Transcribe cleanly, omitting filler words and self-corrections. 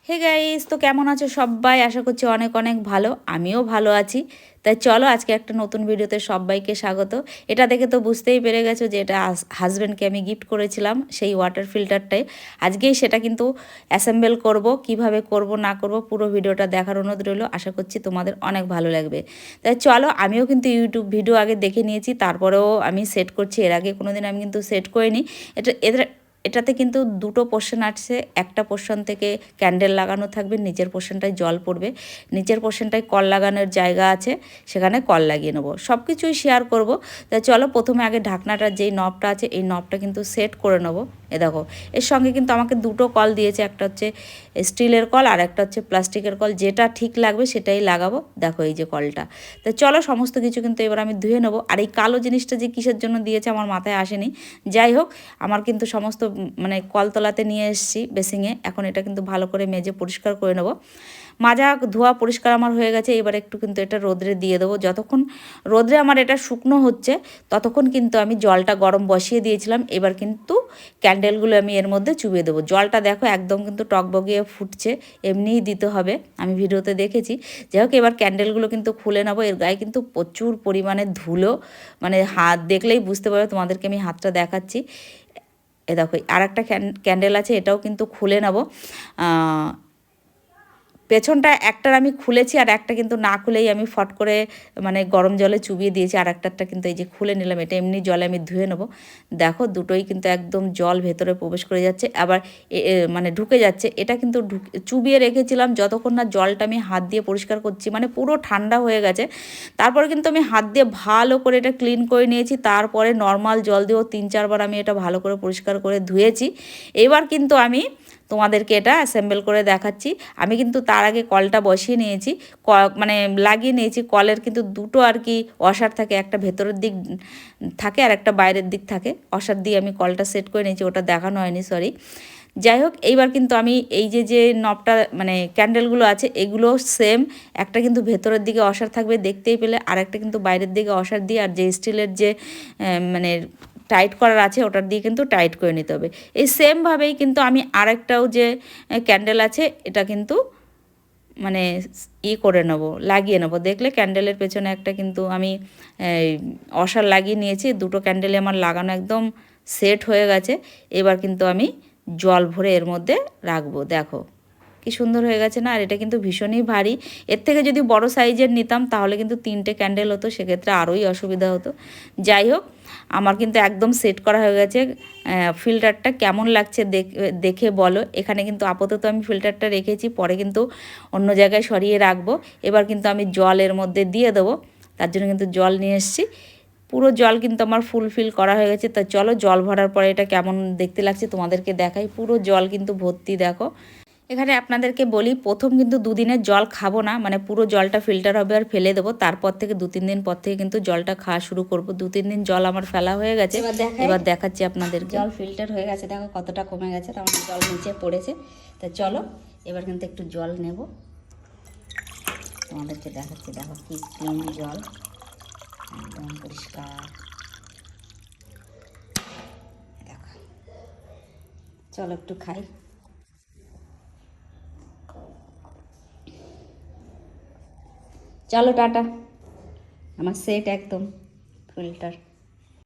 Hey guys, তো কেমন আছো সবাই? আশা করছি অনেক অনেক ভালো। আমিও ভালো আছি। তাই চলো আজকে একটা নতুন ভিডিওতে সবাইকে স্বাগত। এটা দেখে তো বুঝতেই পেরে গেছো যে এটা হাজব্যান্ডকে আমি গিফট করেছিলাম, সেই ওয়াটার ফিল্টারটাই। আজকেই সেটা কিন্তু অ্যাসেম্বল করব, কিভাবে করব না করব পুরো ভিডিওটা দেখার অনুরোধ রইল। আশা করছি তোমাদের অনেক ভালো লাগবে। তাই চলো, আমিও কিন্তু ইউটিউব ভিডিও আগে দেখে নিয়েছি, তারপরেও আমি সেট করছি। এর আগে কোনোদিন আমি কিন্তু সেট করিনি। এটাতে কিন্তু দুটো পোর্শন আছে। একটা পোর্শন থেকে ক্যান্ডেল লাগানো থাকবে, নিচের পোর্শনটায় জল পড়বে, নিচের পোর্শনটায় কল লাগানোর জায়গা আছে, সেখানে কল লাগিয়ে নেবো। সব কিছুই শেয়ার করব। তাই চলো, প্রথমে আগে ঢাকনাটার যেই নবটা আছে এই নবটা কিন্তু সেট করে নেবো। দেখো, এর সঙ্গে কিন্তু আমাকে দুটো কল দিয়েছে, একটা হচ্ছে স্টিলের কল আর একটা হচ্ছে প্লাস্টিকের কল। যেটা ঠিক লাগবে সেটাই লাগাবো। দেখো এই যে কলটা। তো চলো, সমস্ত কিছু কিন্তু এবার আমি ধুয়ে নেবো। আর এই কালো জিনিসটা যে কিসের জন্য দিয়েছে আমার মাথায় আসেনি। যাই হোক, আমার কিন্তু সমস্ত মানে কলতলাতে নিয়ে এসেছি বেসিংয়ে। এখন এটা কিন্তু ভালো করে মেজে পরিষ্কার করে নেব। মাজা ধোয়া পরিষ্কার আমার হয়ে গেছে। এবার একটু কিন্তু এটা রোদ্রে দিয়ে দেবো। যতক্ষণ রোদ্রে আমার এটা শুকনো হচ্ছে ততক্ষণ কিন্তু আমি জলটা গরম বসিয়ে দিয়েছিলাম। এবার কিন্তু ক্যান্ডেলগুলো আমি এর মধ্যে চুবিয়ে দেবো। জলটা দেখো একদম কিন্তু টকবগিয়ে ফুটছে, এমনিই দিতে হবে, আমি ভিডিওতে দেখেছি। যাই হোক, এবার ক্যান্ডেলগুলো কিন্তু খুলে নেবো। এর গায়ে কিন্তু প্রচুর পরিমাণে ধুলো, মানে হাত দেখলেই বুঝতে পারবে। তোমাদেরকে আমি হাতটা দেখাচ্ছি। দেখো আর একটা ক্যান্ডেল আছে, এটাও কিন্তু খুলে নেব। পেছনটা একটার আমি খুলেছি, আর একটা কিন্তু না খুলেই আমি ফট করে মানে গরম জলে চুবিয়ে দিয়েছি। আর একটা কিন্তু এই যে খুলে নিলাম, এটা এমনি জলে আমি ধুয়ে নেবো। দেখো দুটোই কিন্তু একদম জল ভেতরে প্রবেশ করে যাচ্ছে, আবার মানে ঢুকে যাচ্ছে। এটা কিন্তু চুবিয়ে রেখেছিলাম যতক্ষণ না জলটা আমি হাত দিয়ে পরিষ্কার করছি, মানে পুরো ঠান্ডা হয়ে গেছে। তারপরে কিন্তু আমি হাত দিয়ে ভালো করে এটা ক্লিন করে নিয়েছি। তারপরে নর্মাল জল দিয়েও 3-4 বার আমি এটা ভালো করে পরিষ্কার করে ধুয়েছি। এবার কিন্তু আমি তোমাদেরকে এটা অ্যাসেম্বল করে দেখাচ্ছি। আমি কিন্তু তার আগে কলটা বসিয়ে নিয়েছি, মানে লাগিয়ে নিয়েছি। কলের কিন্তু দুটো আর কি ওয়াশার থাকে, একটা ভেতরের দিক থাকে আর একটা বাইরের দিক থাকে। ওয়াশার দিয়ে আমি কলটা সেট করে নিয়েছি, ওটা দেখানো হয়নি, সরি। যাই হোক, এইবার কিন্তু আমি এই যে নবটা মানে ক্যান্ডেলগুলো আছে এগুলো সেম, একটা কিন্তু ভেতরের দিকে ওয়াশার থাকবে দেখতেই পেলে, আর একটা কিন্তু বাইরের দিকে ওয়াশার দিয়ে, আর যে স্টিলের যে মানে টাইট করার আছে ওটার দিয়ে কিন্তু টাইট করে নিতে হবে। এই সেমভাবেই কিন্তু আমি আরেকটাও যে ক্যান্ডেল আছে এটা কিন্তু মানে করে নেবো, লাগিয়ে নেবো। দেখলে ক্যান্ডেলের পেছনে একটা কিন্তু আমি অসার লাগিয়ে নিয়েছি। দুটো ক্যান্ডেলে আমার লাগানো একদম সেট হয়ে গেছে। এবার কিন্তু আমি জল ভরে এর মধ্যে রাখবো। দেখো কি সুন্দর হয়ে গেছে না? আর এটা কিন্তু ভীষণই ভারী। এর থেকে যদি বড় সাইজের নিতাম তাহলে কিন্তু 3টে ক্যান্ডেল হতো, সেক্ষেত্রে আরোই অসুবিধা হতো। যাই হোক, আমার কিন্তু একদম সেট করা হয়ে গেছে। ফিল্টারটা কেমন লাগছে দেখে বলো। এখানে কিন্তু আপাতত আমি ফিল্টারটা রেখেছি, পরে কিন্তু অন্য জায়গায় সরিয়ে রাখবো। এবার কিন্তু আমি জল এর মধ্যে দিয়ে দেবো। তার জন্য কিন্তু জল নিয়ে এসেছি। পুরো জল কিন্তু আমার ফুলফিল করা হয়ে গেছে। তা চলো, জল ভরার পরে এটা কেমন দেখতে লাগছে তোমাদেরকে দেখাই। পুরো জল কিন্তু ভর্তি, দেখো। এখানে আপনাদেরকে বলি, প্রথম কিন্তু দুদিনের জল খাবো না, মানে পুরো জলটা ফিল্টার হবে আর ফেলে দেবো। তারপর থেকে 2-3 দিন পর থেকে কিন্তু জলটা খাওয়া শুরু করব। 2-3 দিন জল আমার ফেলা হয়ে গেছে। এবার দেখাচ্ছি আপনাদেরকে। জল ফিল্টার হয়ে গেছে, দেখো কতটা কমে গেছে, তার মানে জল নিচে পড়েছে। তা চলো এবার কিন্তু একটু জল নেব, তোমাদেরকে দেখাচ্ছি। দেখো কি ক্লিন জল, একদম পরিষ্কার। দেখো, চলো একটু খাই। চলো টাটা। আমার সেট একদম ফিল্টার।